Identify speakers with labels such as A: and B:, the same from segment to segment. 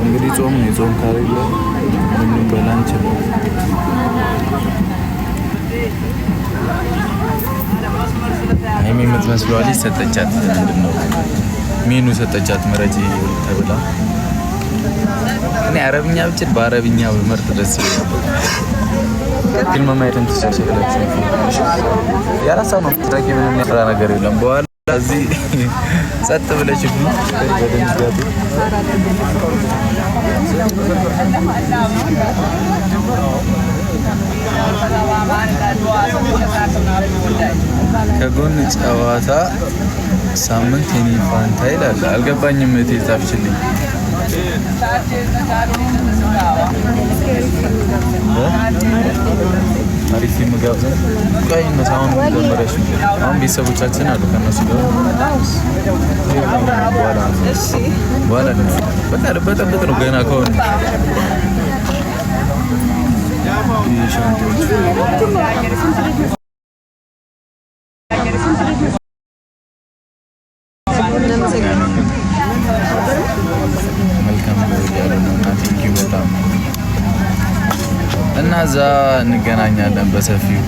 A: እንግዲህ ጾም ነው። ጾም ካረለ ምንም በላንች ነው። ሀይሚ የምትመስለው ልጅ ሰጠቻት። ምንድን ነው ሜኑ ሰጠቻት ምረጪ ተብላ። እኔ አረብኛ ብችል በአረብኛ ብመርጥ ደስ ይላል። ፊልም ማየትን ትችላላችሁ። ያራሳ ነው ትራቂ ምንም ያፈራ ነገር የለም። በኋላ እዚህ ጸጥ ብለሽ ከጎን ጨዋታ ሳምንት የኔ ፋንታ ይላል። አልገባኝም። እቴ ጻፍችልኝ። አሪፍ ምግብዘን ቆይ ነው ሳውን ጀመረሽ። አሁን ቤተሰቦቻችን አሉ ከነሱ ጋር በኋላ በቃ በጠብቅ ነው ገና ከሆነ መልካም ነው ያለው እና ቴንኪው በጣም እና እዛ እንገናኛለን። በሰፊው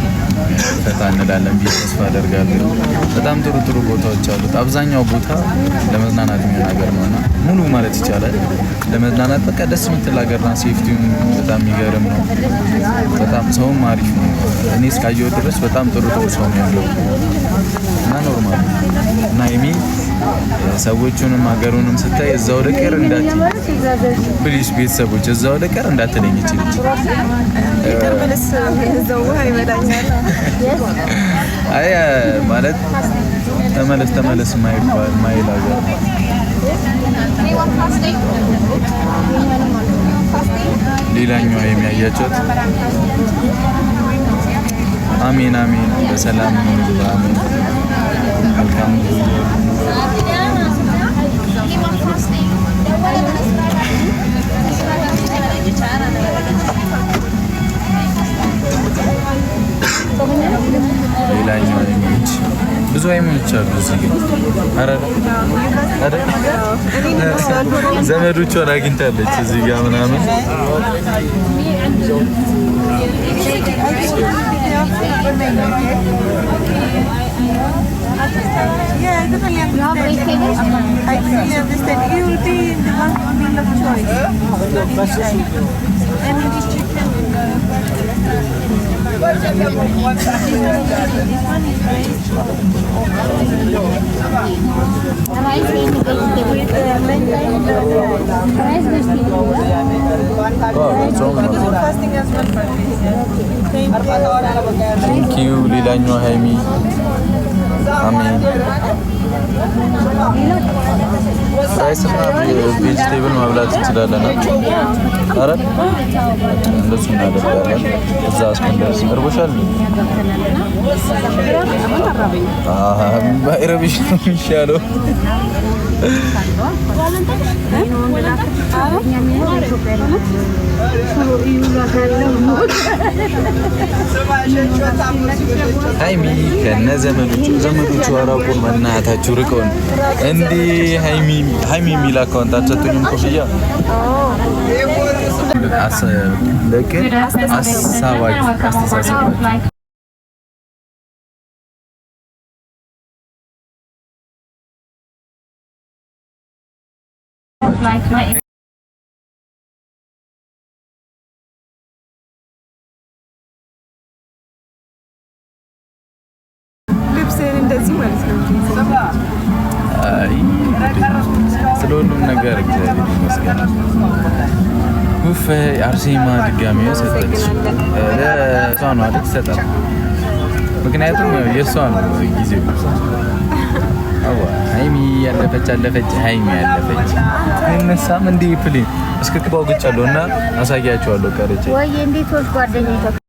A: ፈታ እንላለን ብዬ ተስፋ አደርጋለሁ። በጣም ጥሩ ጥሩ ቦታዎች አሉት። አብዛኛው ቦታ ለመዝናናት የሚሆን ሀገር ነው እና ሙሉ ማለት ይቻላል ለመዝናናት በቃ ደስ የምትል ሀገር ናት። ሴፍቲውም በጣም የሚገርም ነው። በጣም ሰውም አሪፍ ነው። እኔ እስካየሁ ድረስ በጣም ጥሩ ጥሩ ሰው ነው ያለው እና ኖርማል እና ሀይሚ ሰዎቹንም ሀገሩንም ስታይ እዛው ደቀር እንዳትይ ፕሊዝ። ቤተሰቦች እዛው ደቀር እንዳትለኝ ይችላል። አይ ማለት ተመለስ ማይል ሀገር ሌላኛዋ የሚያያቸት አሜን አሜን በሰላም አሜን መልካም ሌላኛው አይሞች ብዙ አይሞች አሉ እዚህ ግን አረ ዘመዶቿን አግኝታለች እዚህ ጋር ምናምን
B: Yeah, totally understand. I totally understand. You will be in the one meal of choice. And this chicken.
A: Thank you, ሌላኛው ሀይሚ አሜን። ራይስና ቬጂቴብል መብላት እንችላለን። አረ እንደሱ እናደርጋለን። እዛ አስመለስ እርቦሻል። ባይረብሽ ነው የሚሻለው። ሀይሚ ከነ ዘመዶቹ አራቁን መናታችሁ ርቀውን እንዴ ሀይሚ የሚል አካውንት አትሰጡኝም? ኮፍያ አስተሳሰባችሁ
B: ልብስህን እንደዚህ ማለት ነው።
A: ስለ ሁሉም ነገር እግዚአብሔር ይመስገን። ውፍ አርሴማ ድጋሚ ሰጠች። ለእሷ ነው አይደል? ትሰጣል። ምክንያቱም የእሷ ነው ጊዜው። ሀይሚ አለፈች። ሀይሚ ያለፈች እነሳም እንዲህ ፕሌን እስክክባው ግጫለሁ እና አሳያቸዋለሁ። ቀረች ወይ እንዴት ወልድ ጓደኛዬ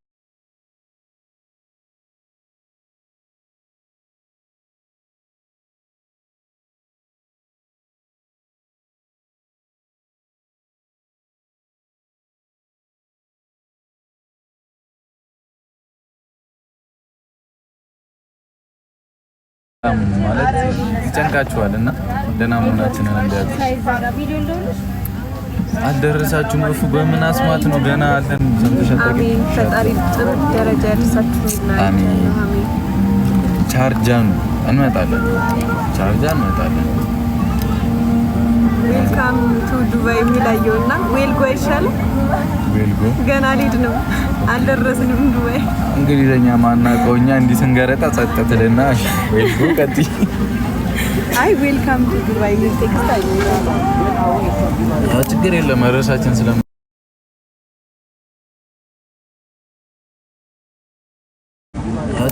A: ማለት ይጨንቃችኋልና ደህና መሆናችንን እንዲያውቁ አልደረሳችሁም። እፉ በምን አስማት ነው ገና አለን ሰምተሻል።
B: አሜን። ፈጣሪ ጥሩ ደረጃ ያደርሳችሁ ይላል።
A: አሜን። ቻርጃን እንመጣለን።
B: ዌልካም ቱ ዱባይ የሚላየውና ዌልጎ አይሻልም?
A: ዌልጎ ገና
B: ልሂድ ነው አልደረስንም ዱባይ።
A: እንግሊዘኛ ማናውቀው እኛ እንዲህ ስንገረጣ ጸጥ ትልና ዌልጎ ቀጥይ።
B: አይ ዌልካም ቱ ዱባይ የሚል ቴክስት አለ።
A: ያው ችግር የለም መረሳችን ስለ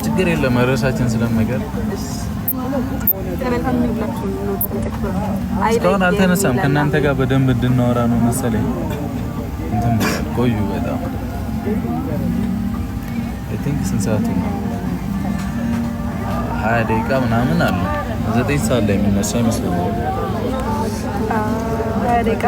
A: ችግር የለም መረሳችን ስለማይቀር እስካሁን አልተነሳም። ከእናንተ ጋር በደንብ እንድናወራ ነው መሰለኝ። እንትን ብሏል። ቆዩ በጣም አይ ቲንክ ስንት ሰዓት ነው? 20 ደቂቃ ምናምን አለ። 9 ሰዓት ላይ የሚነሳ ይመስለኛል።
B: 20 ደቂቃ